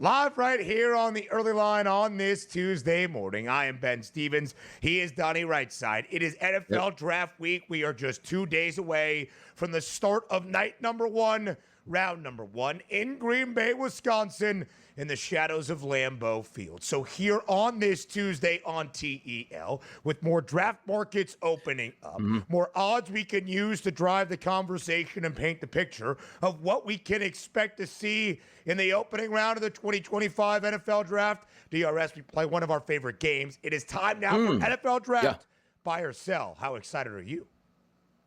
Live right here on the early line on this Tuesday morning. I am Ben Stevens. He is Donnie Rightside. It is NFL Draft Week. We are just 2 days away from the start of night number one, round number one in Green Bay, Wisconsin, in the shadows of Lambeau Field. So here on this Tuesday on TEL, with more draft markets opening up, more odds we can use to drive the conversation and paint the picture of what we can expect to see in the opening round of the 2025 NFL Draft. DRS, we play one of our favorite games. It is time now for NFL Draft. Buy or sell. How excited are you?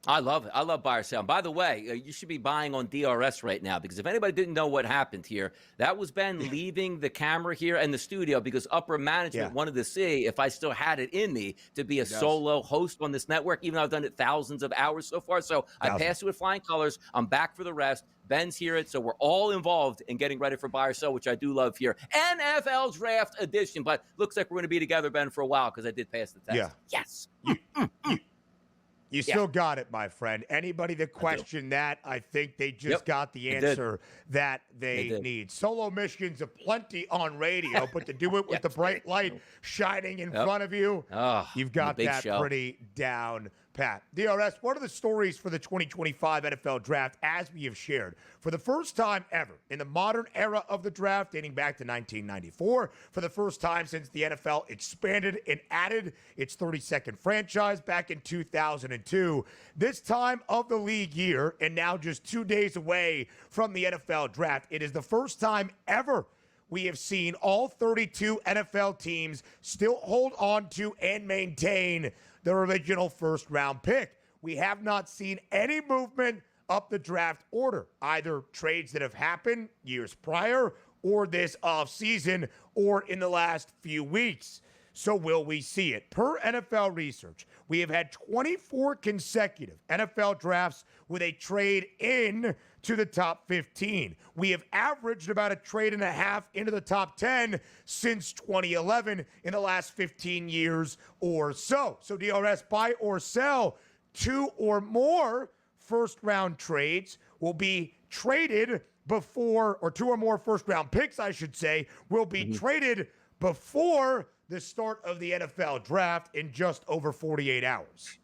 I love it. I love buy or sell. And by the way, you should be buying on DRS right now, because if anybody didn't know what happened here, that was Ben leaving the camera here and the studio because upper management wanted to see if I still had it in me to be a solo host on this network, even though I've done it thousands of hours so far. So I passed it with flying colors. I'm back for the rest. Ben's here, so we're all involved in getting ready for buy or sell, which I do love here. NFL Draft Edition, but looks like we're going to be together, Ben, for a while because I did pass the test. Yes. You still got it, my friend. Anybody that questioned that, I think they just got the answer that they need. Solo missions aplenty on radio, but to do it with the bright light shining in front of you, you've got that pretty down pat. DRS, what are the stories for the 2025 NFL Draft as we have shared? For the first time ever in the modern era of the draft, dating back to 1994, for the first time since the NFL expanded and added its 32nd franchise back in 2002, this time of the league year, and now just 2 days away from the NFL Draft, it is the first time ever we have seen all 32 NFL teams still hold on to and maintain their original first-round pick. We have not seen any movement up the draft order, either trades that have happened years prior or this offseason or in the last few weeks. So will we see it? Per NFL research, we have had 24 consecutive NFL drafts with a trade in to the top 15. We have averaged about a trade and a half into the top 10 since 2011 in the last 15 years or so. So DRS, buy or sell, two or more first-round trades will be traded before, or two or more first-round picks, I should say, will be traded before the start of the NFL Draft in just over 48 hours.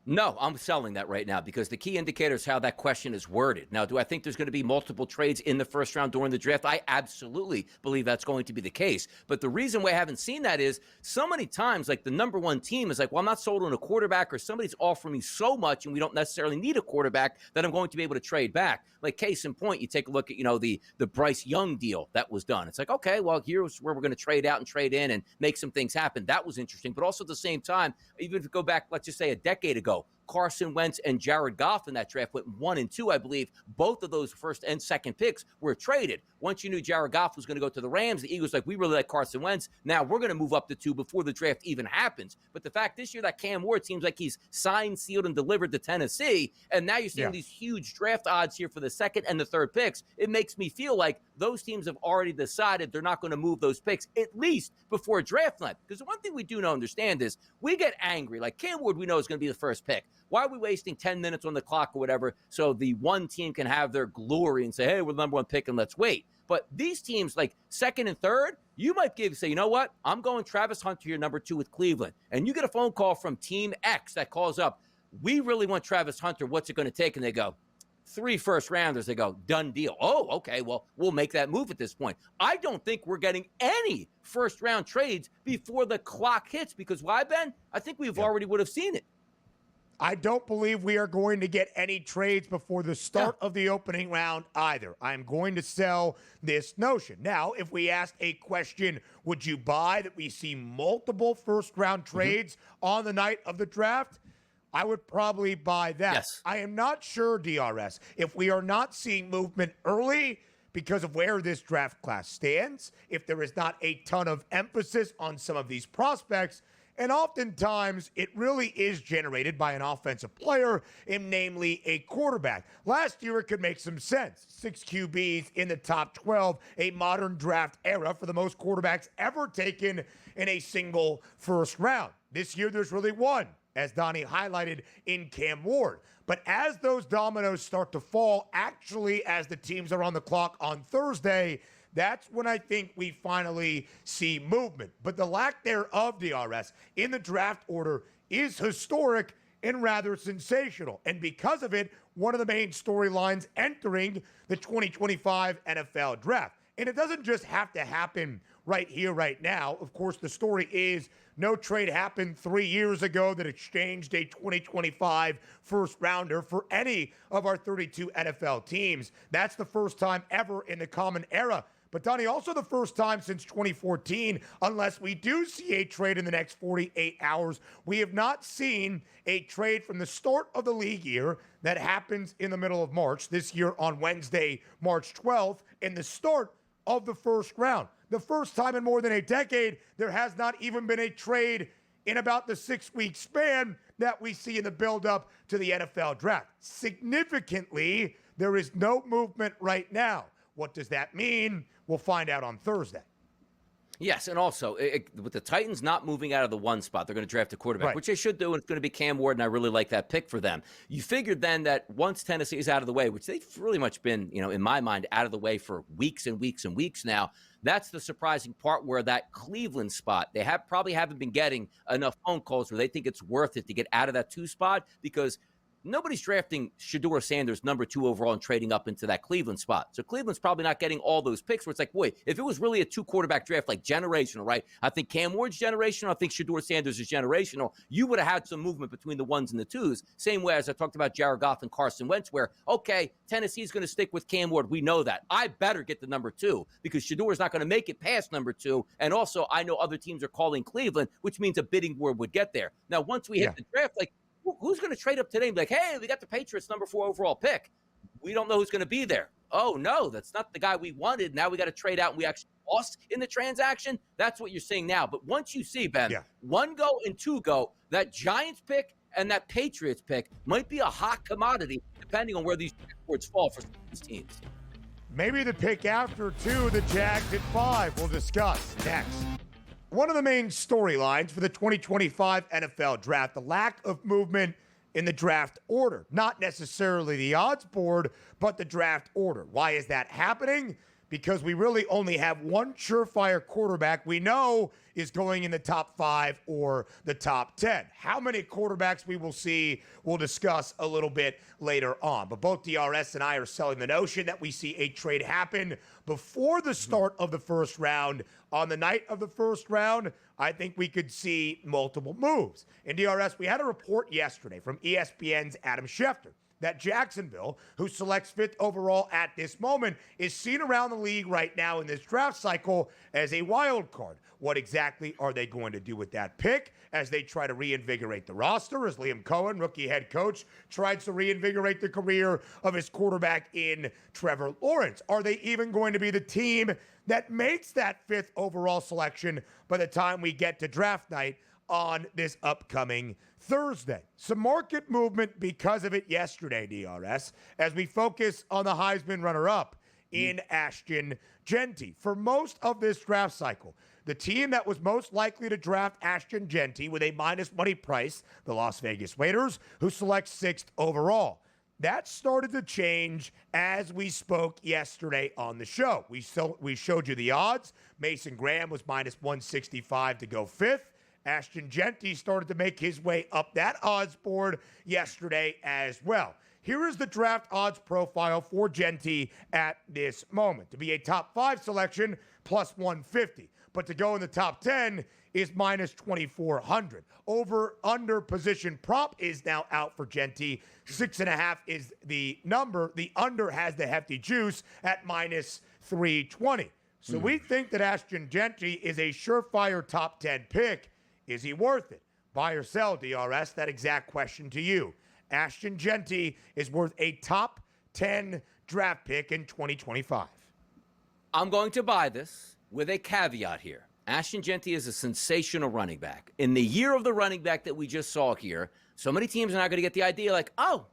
No, I'm selling that right now because the key indicator is how that question is worded. Now, do I think there's going to be multiple trades in the first round during the draft? I absolutely believe that's going to be the case. But the reason why I haven't seen that is so many times, like the number one team is like, well, I'm not sold on a quarterback, or somebody's offering me so much and we don't necessarily need a quarterback that I'm going to be able to trade back. Like case in point, you take a look at, the Bryce Young deal that was done. It's like, okay, well, here's where we're going to trade out and trade in and make some things happen. That was interesting. But also at the same time, even if you go back, let's just say a decade ago, Carson Wentz and Jared Goff in that draft went 1 and 2, I believe. Both of those first and second picks were traded. Once you knew Jared Goff was going to go to the Rams, the Eagles like, we really like Carson Wentz. Now we're going to move up to 2 before the draft even happens. But the fact this year that Cam Ward seems like he's signed, sealed, and delivered to Tennessee, and now you're seeing these huge draft odds here for the second and the third picks. It makes me feel like those teams have already decided they're not going to move those picks, at least before draft night. Because the one thing we do know understand is we get angry. Like Cam Ward, we know is going to be the first pick. Why are we wasting 10 minutes on the clock or whatever so the one team can have their glory and say, hey, we're the number one pick and let's wait? But these teams, like second and third, you might say, you know what? I'm going Travis Hunter here, number 2 with Cleveland. And you get a phone call from Team X that calls up, we really want Travis Hunter. What's it going to take? And they go, 3 first-rounders. They go, done deal. Oh, okay, well, we'll make that move at this point. I don't think we're getting any first-round trades before the clock hits. Because why, Ben? I think we've already would have seen it. I don't believe we are going to get any trades before the start of the opening round either. I'm going to sell this notion. Now, if we ask a question, would you buy that we see multiple first-round trades on the night of the draft? I would probably buy that. Yes. I am not sure, DRS, if we are not seeing movement early because of where this draft class stands, if there is not a ton of emphasis on some of these prospects, and oftentimes, it really is generated by an offensive player, and namely a quarterback. Last year, it could make some sense. 6 QBs in the top 12, a modern draft era for the most quarterbacks ever taken in a single first round. This year, there's really one, as Donnie highlighted in Cam Ward. But as those dominoes start to fall, actually, as the teams are on the clock on Thursday, that's when I think we finally see movement. But the lack thereof, DRS, in the draft order is historic and rather sensational. And because of it, one of the main storylines entering the 2025 NFL Draft. And it doesn't just have to happen right here, right now. Of course, the story is no trade happened 3 years ago that exchanged a 2025 first rounder for any of our 32 NFL teams. That's the first time ever in the common era. But, Donnie, also the first time since 2014, unless we do see a trade in the next 48 hours, we have not seen a trade from the start of the league year that happens in the middle of March, this year on Wednesday, March 12th, in the start of the first round. The first time in more than a decade, there has not even been a trade in about the 6-week span that we see in the buildup to the NFL Draft. Significantly, there is no movement right now. What does that mean? We'll find out on Thursday. Yes, and also, with the Titans not moving out of the 1 spot, they're going to draft a quarterback, right, which they should do, and it's going to be Cam Ward, and I really like that pick for them. You figured then that once Tennessee is out of the way, which they've really much been, in my mind, out of the way for weeks and weeks and weeks now, that's the surprising part where that Cleveland spot, they probably haven't been getting enough phone calls where they think it's worth it to get out of that 2 spot because nobody's drafting Shedeur Sanders number 2 overall and trading up into that Cleveland spot. So Cleveland's probably not getting all those picks where it's like, boy, if it was really a 2-quarterback draft, like generational, right? I think Cam Ward's generational. I think Shedeur Sanders is generational. You would have had some movement between the 1s and the 2s. Same way as I talked about Jared Goff and Carson Wentz, where, okay, Tennessee's going to stick with Cam Ward. We know that. I better get the number 2 because Shedeur's not going to make it past number 2. And also, I know other teams are calling Cleveland, which means a bidding war would get there. Now, once we hit the draft, like, who's going to trade up today and be like, hey, we got the Patriots number 4 overall pick. We don't know who's going to be there. Oh, no, that's not the guy we wanted. Now we got to trade out and we actually lost in the transaction. That's what you're seeing now. But once you see, Ben, 1 go and 2 go, that Giants pick and that Patriots pick might be a hot commodity depending on where these boards fall for these teams. Maybe the pick after 2, the Jags at 5. We'll discuss next. One of the main storylines for the 2025 NFL Draft, the lack of movement in the draft order. Not necessarily the odds board, but the draft order. Why is that happening? Because we really only have one surefire quarterback we know is going in the top 5 or the top 10. How many quarterbacks we will see, we'll discuss a little bit later on. But both DRS and I are selling the notion that we see a trade happen before the start of the first round. On the night of the first round, I think we could see multiple moves. In DRS, we had a report yesterday from ESPN's Adam Schefter that Jacksonville, who selects 5th overall at this moment, is seen around the league right now in this draft cycle as a wild card. What exactly are they going to do with that pick as they try to reinvigorate the roster, as Liam Cohen, rookie head coach, tries to reinvigorate the career of his quarterback in Trevor Lawrence? Are they even going to be the team that makes that 5th overall selection by the time we get to draft night on this upcoming Thursday? Some market movement because of it yesterday, DRS, as we focus on the Heisman runner-up in Ashton Jeanty. For most of this draft cycle, the team that was most likely to draft Ashton Jeanty with a minus money price, the Las Vegas Raiders, who selects 6th overall. That started to change as we spoke yesterday on the show. We showed you the odds. Mason Graham was minus 165 to go 5th. Ashton Jeanty started to make his way up that odds board yesterday as well. Here is the draft odds profile for Jeanty at this moment. To be a top 5 selection, plus 150. But to go in the top 10 is minus 2,400. Over-under position prop is now out for Jeanty. 6.5 is the number. The under has the hefty juice at minus 320. So we think that Ashton Jeanty is a surefire top 10 pick. Is he worth it? Buy or sell, DRS? That exact question to you. Ashton Jeanty is worth a top 10 draft pick in 2025. I'm going to buy this with a caveat here. Ashton Jeanty is a sensational running back. In the year of the running back that we just saw here, so many teams are not going to get the idea like, oh,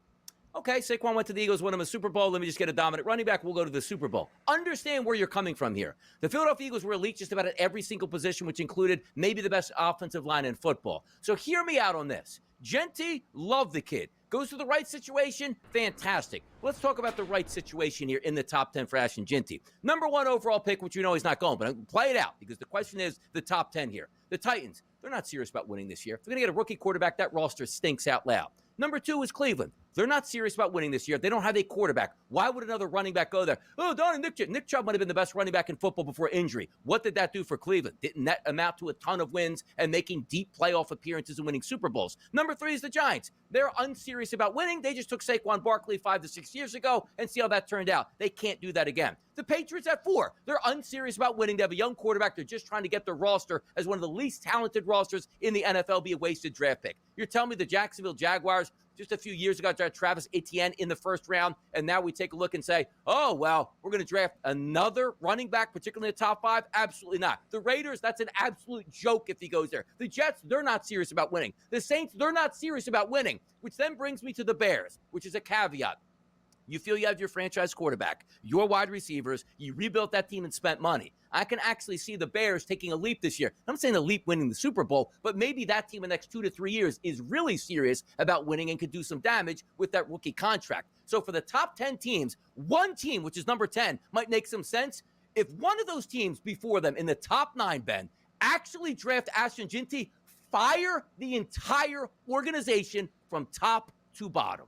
Okay, Saquon went to the Eagles, won him a Super Bowl. Let me just get a dominant running back. We'll go to the Super Bowl. Understand where you're coming from here. The Philadelphia Eagles were elite just about at every single position, which included maybe the best offensive line in football. So hear me out on this. Jeanty, love the kid. Goes to the right situation, fantastic. Let's talk about the right situation here in the top 10 for Ashton Jeanty. Number 1 overall pick, which you know he's not going, but I'll play it out because the question is the top 10 here. The Titans, they're not serious about winning this year. If they're going to get a rookie quarterback, that roster stinks out loud. Number 2 is Cleveland. They're not serious about winning this year. They don't have a quarterback. Why would another running back go there? Oh, Donnie, Nick Chubb might have been the best running back in football before injury. What did that do for Cleveland? Didn't that amount to a ton of wins and making deep playoff appearances and winning Super Bowls? Number 3 is the Giants. They're unserious about winning. They just took Saquon Barkley 5 to 6 years ago and see how that turned out. They can't do that again. The Patriots at 4. They're unserious about winning. They have a young quarterback. They're just trying to get their roster as one of the least talented rosters in the NFL be a wasted draft pick. You're telling me the Jacksonville Jaguars just a few years ago drafted Travis Etienne in the first round, and now we take a look and say, oh, well, we're going to draft another running back, particularly in the top 5? Absolutely not. The Raiders, that's an absolute joke if he goes there. The Jets, they're not serious about winning. The Saints, they're not serious about winning, which then brings me to the Bears, which is a caveat. You feel you have your franchise quarterback, your wide receivers, you rebuilt that team and spent money. I can actually see the Bears taking a leap this year. I'm not saying a leap winning the Super Bowl, but maybe that team in the next 2 to 3 years is really serious about winning and could do some damage with that rookie contract. So for the top 10 teams, one team, which is number 10, might make some sense. If one of those teams before them in the top 9, Ben, actually draft Ashton Jeanty, fire the entire organization from top to bottom.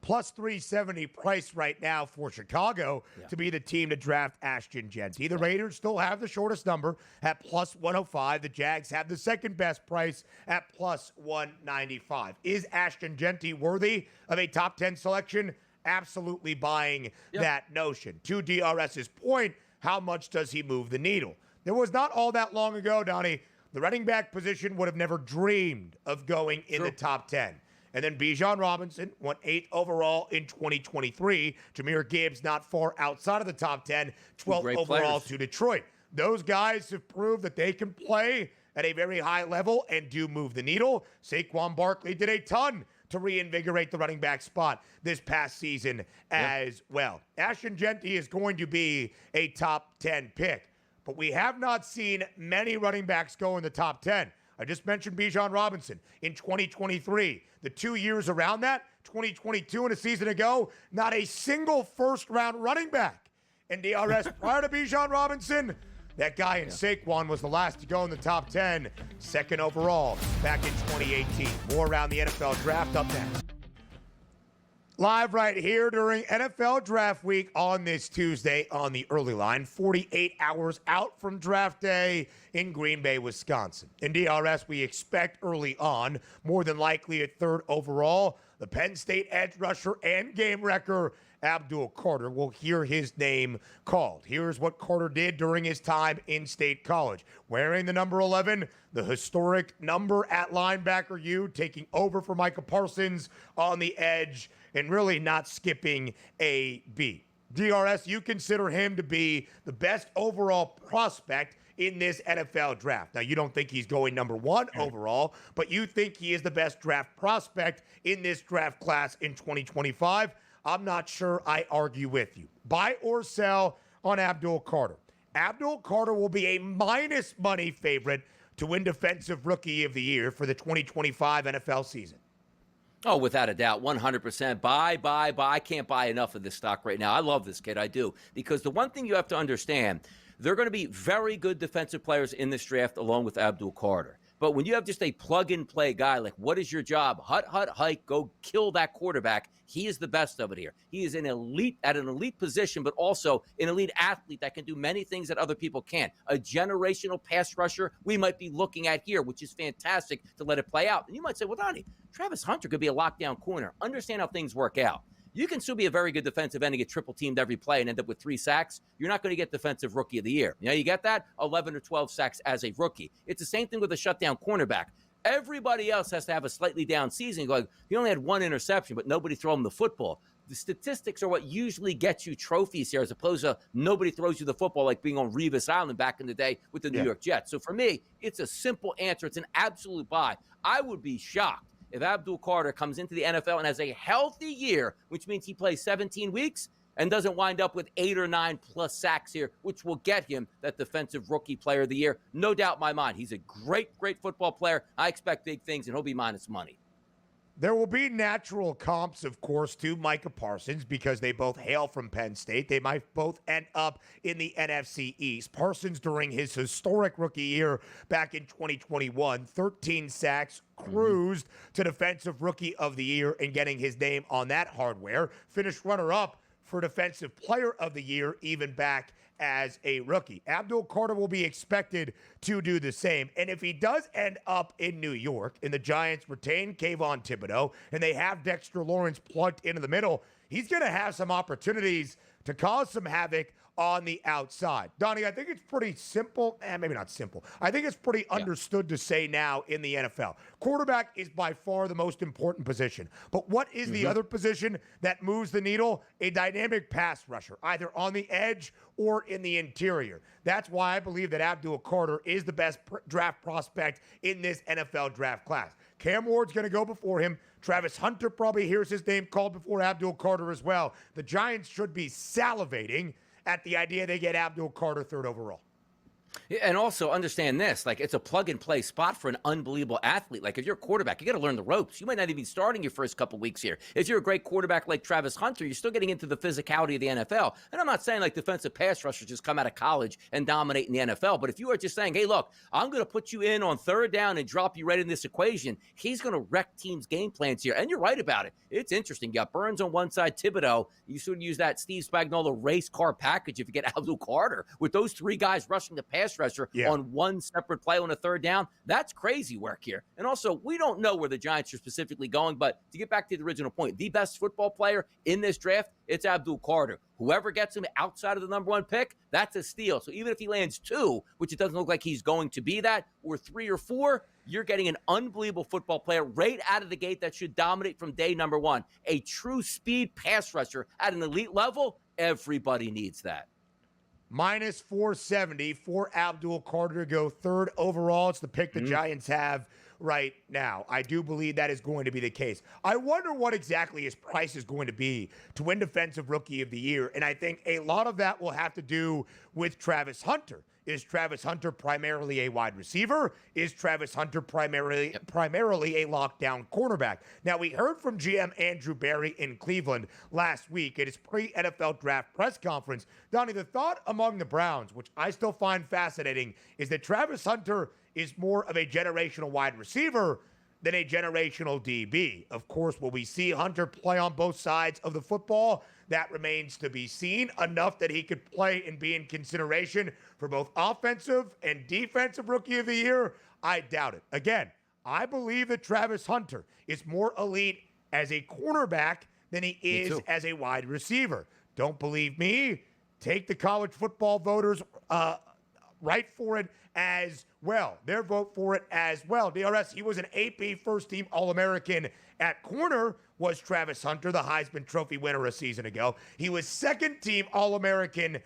Plus 370 price right now for Chicago to be the team to draft Ashton Jeanty. The Raiders still have the shortest number at plus 105. The Jags have the second best price at plus 195. Is Ashton Jeanty worthy of a top 10 selection? Absolutely buying that notion. To DRS's point, how much does he move the needle? There was not all that long ago, Donnie, the running back position would have never dreamed of going in the top 10. And then Bijan Robinson went 8th overall in 2023. Jahmyr Gibbs not far outside of the top 10, 12th overall to Detroit. Those guys have proved that they can play at a very high level and do move the needle. Saquon Barkley did a ton to reinvigorate the running back spot this past season as well. Ashton Jeanty is going to be a top 10 pick, but we have not seen many running backs go in the top 10. I just mentioned Bijan Robinson in 2023. The 2 years around that, 2022 and a season ago, not a single first-round running back. And DRS, prior to Bijan Robinson, that guy in Saquon was the last to go in the top 10, second overall back in 2018. More around the NFL draft up next. Live right here during NFL Draft Week on this Tuesday on the early line, 48 hours out from draft day in Green Bay, Wisconsin. In DRS, we expect early on, more than likely at 3rd overall, the Penn State edge rusher and game wrecker Abdul Carter. Will hear his name called. Here's what Carter did during his time in State College. Wearing the number 11, the historic number at linebacker U, taking over for Micah Parsons on the edge, and really not skipping a beat. DRS, you consider him to be the best overall prospect in this NFL draft. Now, you don't think he's going number 1 overall, but you think he is the best draft prospect in this draft class in 2025. I'm not sure I argue with you. Buy or sell on Abdul Carter. Abdul Carter will be a minus money favorite to win Defensive Rookie of the Year for the 2025 NFL season. Oh, without a doubt, 100%. Buy. I can't buy enough of this stock right now. I love this kid. I do. Because the one thing you have to understand, there are going to be very good defensive players in this draft along with Abdul Carter. But when you have just a plug-and-play guy, like, what is your job? Hike, go kill that quarterback. He is the best of it here. He is at an elite position, but also an elite athlete that can do many things that other people can't. A generational pass rusher we might be looking at here, which is fantastic to let it play out. And you might say, well, Donnie, Travis Hunter could be a lockdown corner. Understand how things work out. You can still be a very good defensive end and get triple teamed every play and end up with 3 sacks. You're not going to get Defensive Rookie of the Year. You know, you get that? 11 or 12 sacks as a rookie. It's the same thing with a shutdown cornerback. Everybody else has to have a slightly down season. Like, he only had 1 interception, but nobody threw him the football. The statistics are what usually gets you trophies here, as opposed to nobody throws you the football, like being on Revis Island back in the day with the New York Jets. So for me, it's a simple answer. It's an absolute buy. I would be shocked if Abdul Carter comes into the NFL and has a healthy year, which means he plays 17 weeks and doesn't wind up with 8 or 9 plus sacks here, which will get him that Defensive Rookie Player of the Year. No doubt in my mind. He's a great football player. I expect big things, and he'll be minus money. There will be natural comps, of course, to Micah Parsons because they both hail from Penn State. They might both end up in the NFC East. Parsons, during his historic rookie year back in 2021, 13 sacks, cruised to Defensive Rookie of the Year and getting his name on that hardware. Finished runner-up for Defensive Player of the Year, even back as a rookie. Abdul Carter will be expected to do the same. And if he does end up in New York and the Giants retain Kayvon Thibodeau and they have Dexter Lawrence plugged into the middle, he's going to have some opportunities to cause some havoc on the outside. Donnie, I think it's pretty simple, maybe not simple. I think it's pretty understood to say now in the NFL. Quarterback is by far the most important position. But what is the other position that moves the needle? A dynamic pass rusher, either on the edge or in the interior. That's why I believe that Abdul Carter is the best draft prospect in this NFL draft class. Cam Ward's going to go before him. Travis Hunter probably hears his name called before Abdul Carter as well. The Giants should be salivating at the idea they get Abdul Carter 3rd overall. And also understand this, like it's a plug-and-play spot for an unbelievable athlete. Like if you're a quarterback, you got to learn the ropes. You might not even be starting your first couple weeks here. If you're a great quarterback like Travis Hunter, you're still getting into the physicality of the NFL. And I'm not saying like defensive pass rushers just come out of college and dominate in the NFL. But if you are just saying, hey, look, I'm going to put you in on 3rd down and drop you right in this equation, he's going to wreck teams' game plans here. And you're right about it. It's interesting. You got Burns on one side, Thibodeau. You sort of use that Steve Spagnuolo race car package if you get Abdul Carter. With those 3 guys rushing the pass rusher on one separate play on a 3rd down, that's crazy work here. And also, we don't know where the Giants are specifically going, but to get back to the original point, the best football player in this draft, it's Abdul Carter. Whoever gets him outside of the number 1 pick, that's a steal. So even if he lands 2, which it doesn't look like he's going to be that, or 3 or 4, you're getting an unbelievable football player right out of the gate that should dominate from day number 1. A true speed pass rusher at an elite level, everybody needs that. Minus 470 for Abdul Carter to go 3rd overall. It's the pick the Giants have right now. I do believe that is going to be the case. I wonder what exactly his price is going to be to win Defensive Rookie of the Year. And I think a lot of that will have to do with Travis Hunter. Is Travis Hunter primarily a wide receiver? Is Travis Hunter primarily a lockdown cornerback? Now, we heard from GM Andrew Berry in Cleveland last week at his pre-NFL draft press conference. Donnie, the thought among the Browns, which I still find fascinating, is that Travis Hunter is more of a generational wide receiver than a generational DB. Of course, will we see Hunter play on both sides of the football? That remains to be seen. Enough that he could play and be in consideration for both offensive and defensive Rookie of the Year? I doubt it. Again, I believe that Travis Hunter is more elite as a cornerback than he is as a wide receiver. Don't believe me? Take the college football voters right for it as well. Their vote for it as well. DRS, he was an AP first-team All-American at corner, was Travis Hunter, the Heisman Trophy winner a season ago. He was second-team All-American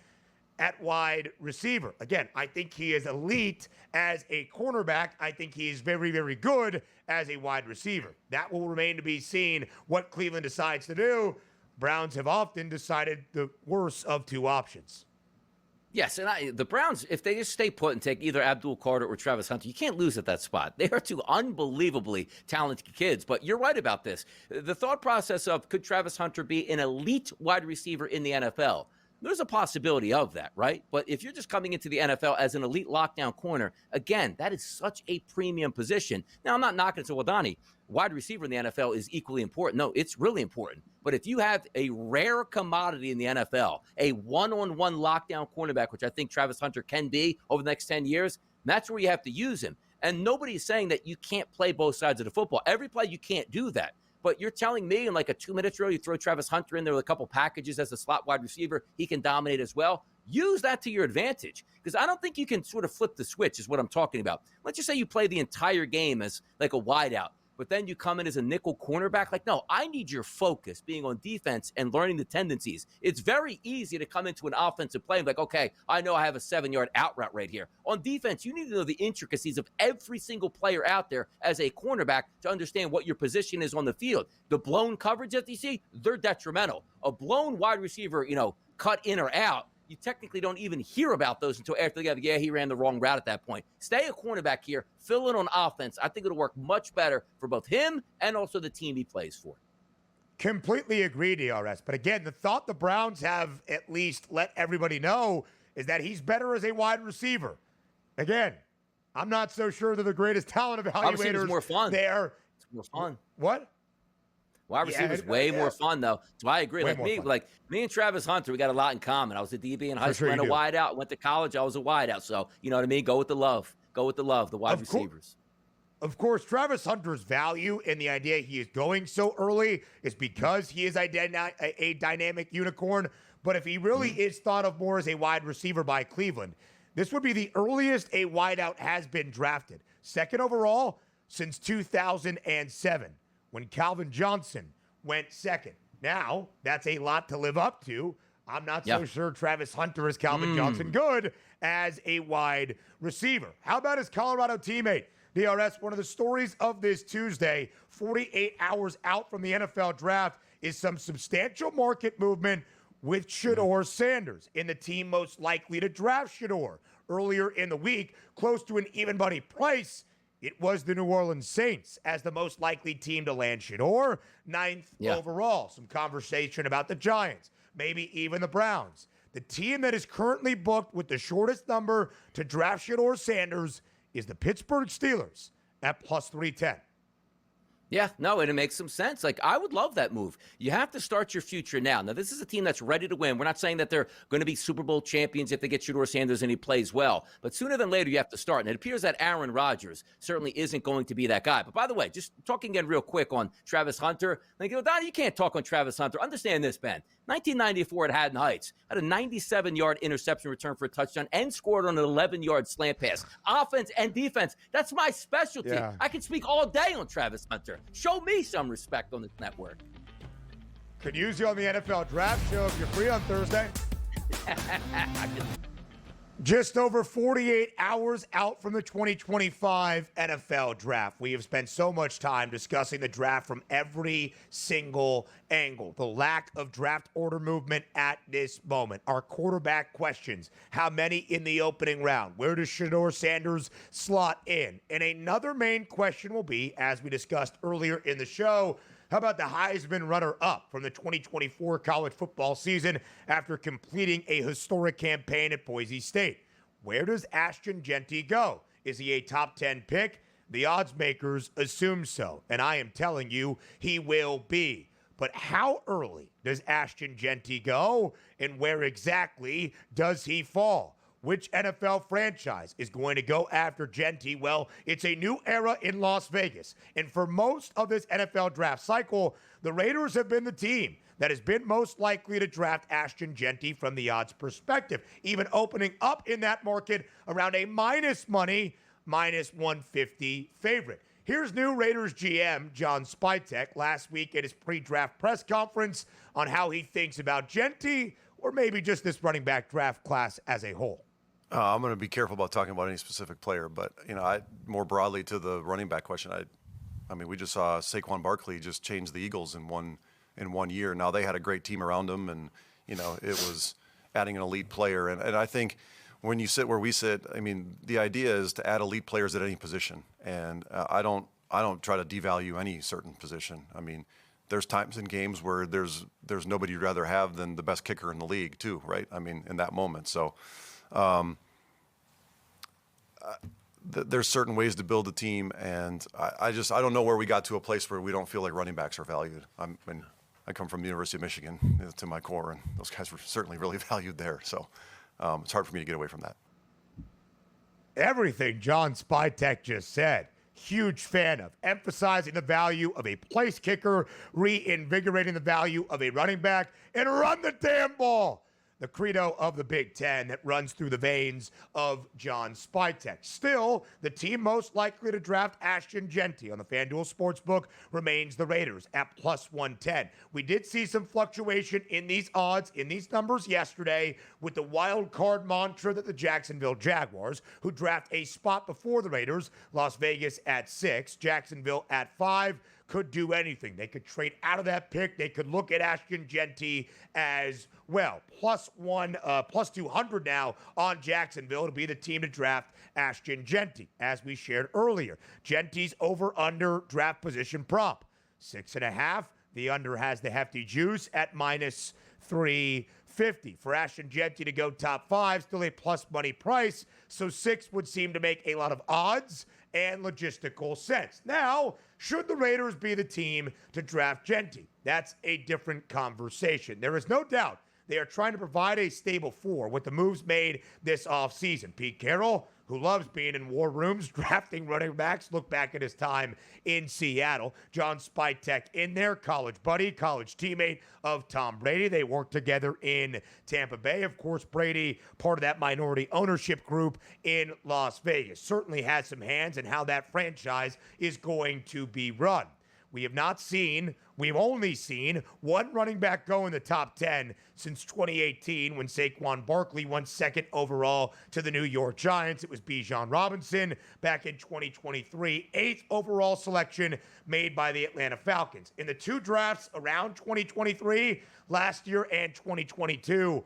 at wide receiver. Again, I think he is elite as a cornerback. I think he is very, very good as a wide receiver. That will remain to be seen what Cleveland decides to do. Browns have often decided the worst of 2 options. Yes, and the Browns, if they just stay put and take either Abdul Carter or Travis Hunter, you can't lose at that spot. They are 2 unbelievably talented kids, but you're right about this. The thought process of could Travis Hunter be an elite wide receiver in the NFL? There's a possibility of that, right? But if you're just coming into the NFL as an elite lockdown corner, again, that is such a premium position. Now, I'm not knocking it, well, Donnie, wide receiver in the NFL is equally important. No, it's really important. But if you have a rare commodity in the NFL, a one-on-one lockdown cornerback, which I think Travis Hunter can be over the next 10 years, that's where you have to use him. And nobody's saying that you can't play both sides of the football. Every play, you can't do that. But you're telling me in like a 2-minute drill, you throw Travis Hunter in there with a couple packages as a slot wide receiver, he can dominate as well. Use that to your advantage, because I don't think you can sort of flip the switch is what I'm talking about. Let's just say you play the entire game as like a wideout. but then you come in as a nickel cornerback. Like, no, I need your focus being on defense and learning the tendencies. It's very easy to come into an offensive play and be like, okay, I know I have a 7-yard out route right here. On defense, you need to know the intricacies of every single player out there as a cornerback to understand what your position is on the field. The blown coverage that you see, they're detrimental. A blown wide receiver, cut in or out, you technically don't even hear about those until after he ran the wrong route at that point. Stay a cornerback here, fill in on offense. I think it'll work much better for both him and also the team he plays for. Completely agree, DRS. But again, the thought the Browns have at least let everybody know is that he's better as a wide receiver. Again, I'm not so sure they're the greatest talent evaluators. It's more fun. It's more fun. What? Wide receiver is way more fun, though. So I agree. Me and Travis Hunter, we got a lot in common. I was a DB in high school and a wideout. Went to college, I was a wideout. So, you know what I mean? Go with the love. The wide receivers. Of course, Travis Hunter's value in the idea he is going so early is because he is a dynamic unicorn. But if he really is thought of more as a wide receiver by Cleveland, this would be the earliest a wideout has been drafted. Second overall since 2007. When Calvin Johnson went second. Now, that's a lot to live up to. I'm not so sure Travis Hunter is Calvin Johnson good as a wide receiver. How about his Colorado teammate? DRS, one of the stories of this Tuesday, 48 hours out from the NFL draft, is some substantial market movement with Shedeur Sanders in the team most likely to draft Shedeur. Earlier in the week, close to an even money price, it was the New Orleans Saints as the most likely team to land Shedeur, 9th overall. Some conversation about the Giants, maybe even the Browns. The team that is currently booked with the shortest number to draft Shedeur Sanders is the Pittsburgh Steelers at plus 310. Yeah, no, and it makes some sense. Like, I would love that move. You have to start your future now. Now, this is a team that's ready to win. We're not saying that they're going to be Super Bowl champions if they get Shedeur Sanders and he plays well. But sooner than later, you have to start. And it appears that Aaron Rodgers certainly isn't going to be that guy. But by the way, just talking again real quick on Travis Hunter. Like, Donnie, you can't talk on Travis Hunter. Understand this, Ben. 1994 at Haddon Heights. Had a 97-yard interception return for a touchdown and scored on an 11-yard slant pass. Offense and defense, that's my specialty. Yeah. I can speak all day on Travis Hunter. Show me some respect on this network. Could use you on the NFL draft show if you're free on Thursday. Just over 48 hours out from the 2025 NFL draft. We have spent so much time discussing the draft from every single angle. The lack of draft order movement at this moment. Our quarterback questions. How many in the opening round? Where does Shedeur Sanders slot in? And another main question will be, as we discussed earlier in the show, how about the Heisman runner-up from the 2024 college football season after completing a historic campaign at Boise State? Where does Ashton Jeanty go? Is he a top 10 pick? The odds makers assume so, and I am telling you, he will be. But how early does Ashton Jeanty go, and where exactly does he fall? Which NFL franchise is going to go after Jeanty? Well, it's a new era in Las Vegas. And for most of this NFL draft cycle, the Raiders have been the team that has been most likely to draft Ashton Jeanty from the odds perspective, even opening up in that market around a minus money, minus 150 favorite. Here's new Raiders GM John Spytek last week at his pre-draft press conference on how he thinks about Jeanty, or maybe just this running back draft class as a whole. I'm going to be careful about talking about any specific player, but more broadly to the running back question, I mean, we just saw Saquon Barkley just change the Eagles in one year. Now they had a great team around him, and it was adding an elite player. And I think when you sit where we sit, I mean, the idea is to add elite players at any position, and I don't try to devalue any certain position. I mean, there's times in games where there's nobody you'd rather have than the best kicker in the league too, right? I mean, in that moment, so. There's certain ways to build a team, and I don't know where we got to a place where we don't feel like running backs are valued. I come from the University of Michigan to my core, and those guys were certainly really valued there. So it's hard for me to get away from that. Everything John Spytek just said, huge fan of, emphasizing the value of a place kicker, reinvigorating the value of a running back, and run the damn ball. the credo of the Big Ten that runs through the veins of John Spytek. Still, the team most likely to draft Ashton Jeanty on the FanDuel Sportsbook remains the Raiders at plus 110. We did see some fluctuation in these odds, in these numbers yesterday with the wild card mantra that the Jacksonville Jaguars, who draft a spot before the Raiders, Las Vegas at 6, Jacksonville at 5, could do anything. They could trade out of that pick. They could look at Ashton Jeanty as well. Plus 200 now on Jacksonville to be the team to draft Ashton Jeanty. As we shared earlier, Jeanty's over-under draft position prop, 6.5. The under has the hefty juice at minus 350. For Ashton Jeanty to go top 5, still a plus money price, so 6 would seem to make a lot of odds and logistical sense. Now, should the Raiders be the team to draft Jeanty? That's a different conversation. There is no doubt they are trying to provide a stable floor with the moves made this offseason. Pete Carroll, who loves being in war rooms, drafting running backs, look back at his time in Seattle. John Spytek in there, college buddy, college teammate of Tom Brady. They worked together in Tampa Bay. Of course, Brady, part of that minority ownership group in Las Vegas, certainly has some hands in how that franchise is going to be run. We've only seen one running back go in the top 10 since 2018 when Saquon Barkley went second overall to the New York Giants. It was Bijan Robinson back in 2023, 8th overall selection made by the Atlanta Falcons. In the two drafts around 2023, last year and 2022,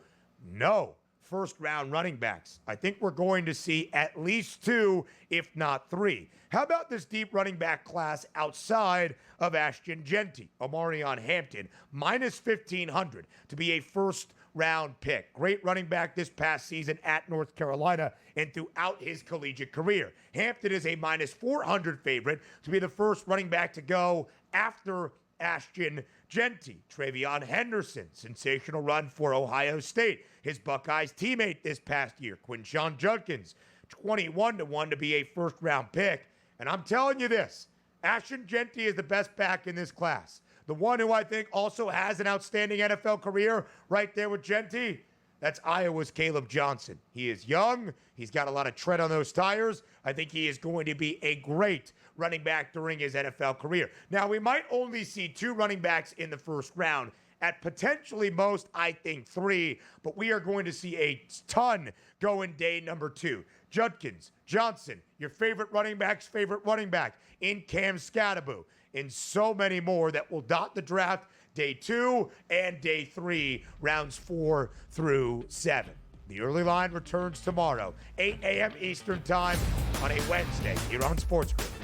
no first-round running backs. I think we're going to see at least 2, if not 3. How about this deep running back class outside of Ashton Jeanty? Omarion Hampton, minus 1,500 to be a first-round pick. Great running back this past season at North Carolina and throughout his collegiate career. Hampton is a minus 400 favorite to be the first running back to go after Ashton Jeanty. Travion Henderson, sensational run for Ohio State. His Buckeyes teammate this past year, Quinshon Judkins, 21-1 to be a first-round pick. And I'm telling you this, Ashton Jeanty is the best back in this class. The one who I think also has an outstanding NFL career right there with Jeanty, that's Iowa's Caleb Johnson. He is young. He's got a lot of tread on those tires. I think he is going to be a great running back during his NFL career. Now, we might only see 2 running backs in the first round. At potentially most, I think 3, but we are going to see a ton going day number 2. Judkins, Johnson, your favorite running back's favorite running back in Cam Scatterbo, and so many more that will dot the draft day 2 and day 3, rounds 4 through 7. The early line returns tomorrow, 8 a.m. Eastern Time on a Wednesday here on SportsGrid.